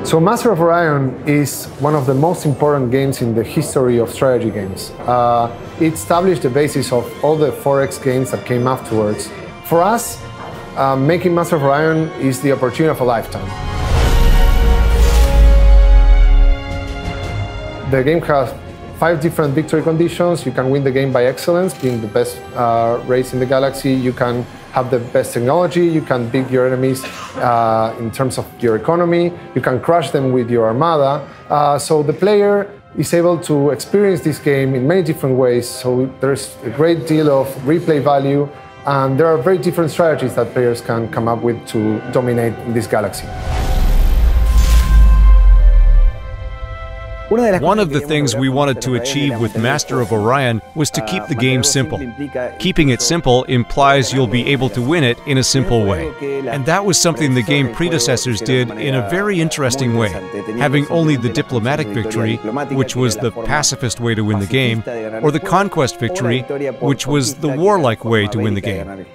So Master of Orion is one of the most important games in the history of strategy games. It established the basis of all the 4X games that came afterwards. For us, making Master of Orion is the opportunity of a lifetime. The game has 5 different victory conditions. You can win the game by excellence, being the best race in the galaxy. You can have the best technology. You can beat your enemies in terms of your economy. You can crush them with your armada. So the player is able to experience this game in many different ways. So there's a great deal of replay value, and there are very different strategies that players can come up with to dominate in this galaxy. One of the things we wanted to achieve with Master of Orion was to keep the game simple. Keeping it simple implies you'll be able to win it in a simple way. And that was something the game predecessors did in a very interesting way, having only the diplomatic victory, which was the pacifist way to win the game, or the conquest victory, which was the warlike way to win the game.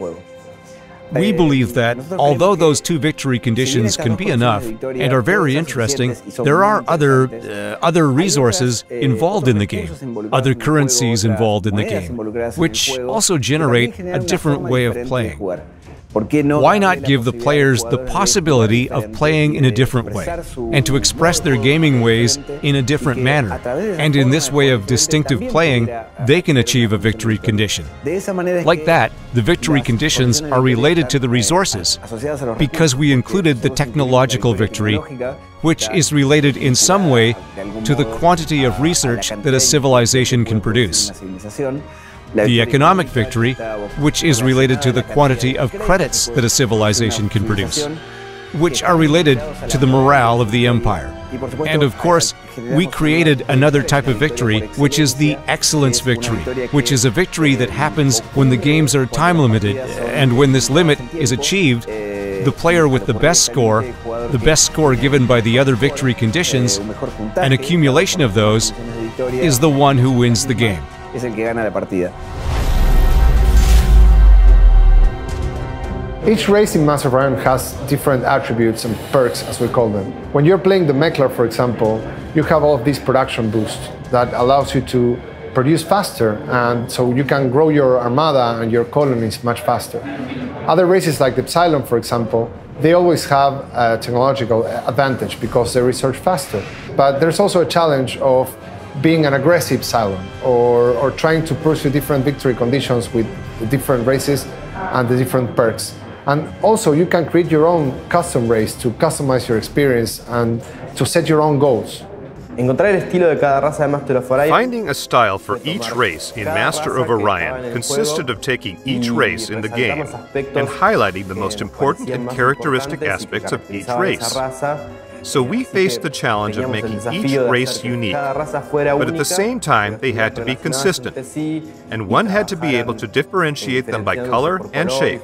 We believe that, although those 2 victory conditions can be enough and are very interesting, there are other resources involved in the game, other currencies involved in the game, which also generate a different way of playing. Why not give the players the possibility of playing in a different way, and to express their gaming ways in a different manner, and in this way of distinctive playing, they can achieve a victory condition. Like that, the victory conditions are related to the resources, because we included the technological victory, which is related in some way to the quantity of research that a civilization can produce. The economic victory, which is related to the quantity of credits that a civilization can produce, which are related to the morale of the empire. And of course, we created another type of victory, which is the excellence victory, which is a victory that happens when the games are time limited, and when this limit is achieved, the player with the best score given by the other victory conditions, an accumulation of those, is the one who wins the game. Es el que gana la partida. Each race in Master of Orion has different attributes and perks, as we call them. When you're playing the Mechler, for example, you have all of these production boosts that allows you to produce faster, and so you can grow your armada and your colonies much faster. Other races like the Epsilon, for example, they always have a technological advantage because they research faster. But there's also a challenge of being an aggressive Cylon, or trying to pursue different victory conditions with the different races and the different perks. And also you can create your own custom race to customize your experience and to set your own goals. Finding a style for each race in Master of Orion consisted of taking each race in the game and highlighting the most important and characteristic aspects of each race. So we faced the challenge of making each race unique, but at the same time they had to be consistent, and one had to be able to differentiate them by color and shape,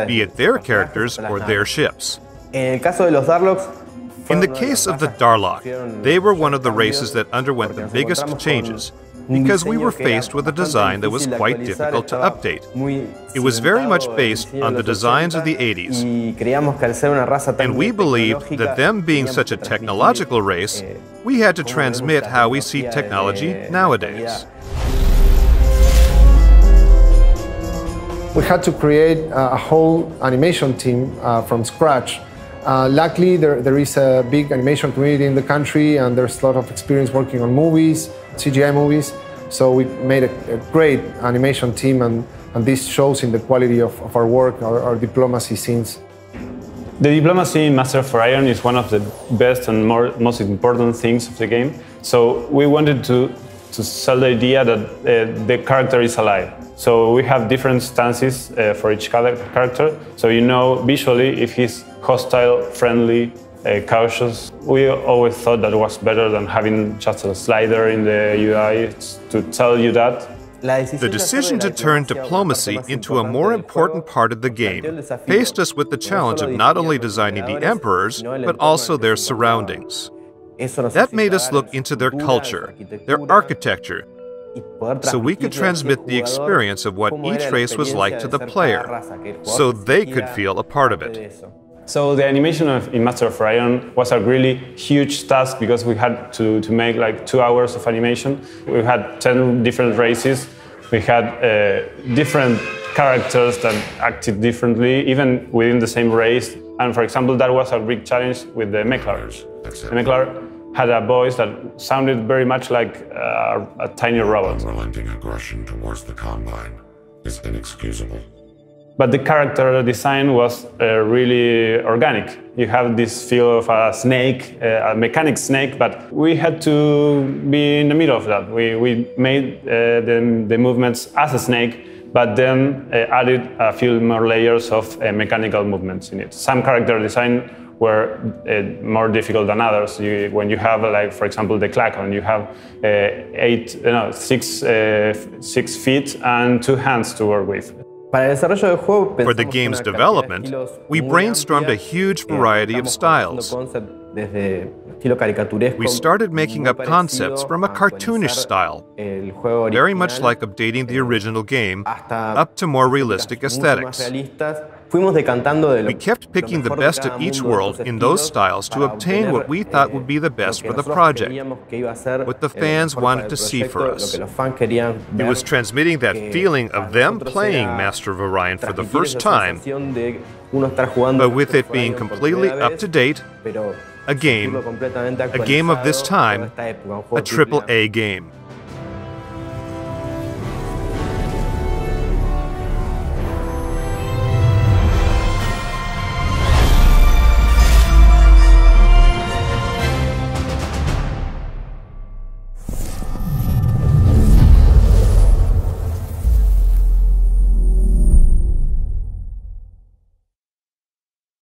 be it their characters or their ships. In the case of the Darlock, they were one of the races that underwent the biggest changes, because we were faced with a design that was quite difficult to update. It was very much based on the designs of the 80s, and we believed that them being such a technological race, we had to transmit how we see technology nowadays. We had to create a whole animation team from scratch. Luckily, there is a big animation community in the country, and there's a lot of experience working on movies, CGI movies. So we made a great animation team, and this shows in the quality of our work, our diplomacy scenes. The diplomacy in Master of Orion is one of the best and most important things of the game. So we wanted to sell the idea that the character is alive. So we have different stances for each character. So you know visually if he's hostile, friendly, cautious. We always thought that was better than having just a slider in the UI to tell you that. The decision to turn diplomacy into a more important part of the game faced us with the challenge of not only designing the emperors, but also their surroundings. That made us look into their culture, their architecture, so we could transmit the experience of what each race was like to the player, so they could feel a part of it. So the animation in Master of Orion was a really huge task because we had to make like 2 hours of animation. We had 10 different races. We had different characters that acted differently, even within the same race. And for example, that was a big challenge with the Mechlars. The Mechlar had a voice that sounded very much like a tiny robot. Unrelenting aggression towards the Combine is inexcusable. But the character design was really organic. You have this feel of a snake, a mechanic snake, but we had to be in the middle of that. We made the movements as a snake, but then added a few more layers of mechanical movements in it. Some character design were more difficult than others. When you have, like, for example, the Klakon, you have 6 feet and 2 hands to work with. For the game's development, we brainstormed a huge variety of styles. We started making up concepts from a cartoonish style, very much like updating the original game, up to more realistic aesthetics. We kept picking the best of each world in those styles to obtain what we thought would be the best for the project, what the fans wanted to see for us. It was transmitting that feeling of them playing Master of Orion for the first time, but with it being completely up to date, a game of this time, a AAA game.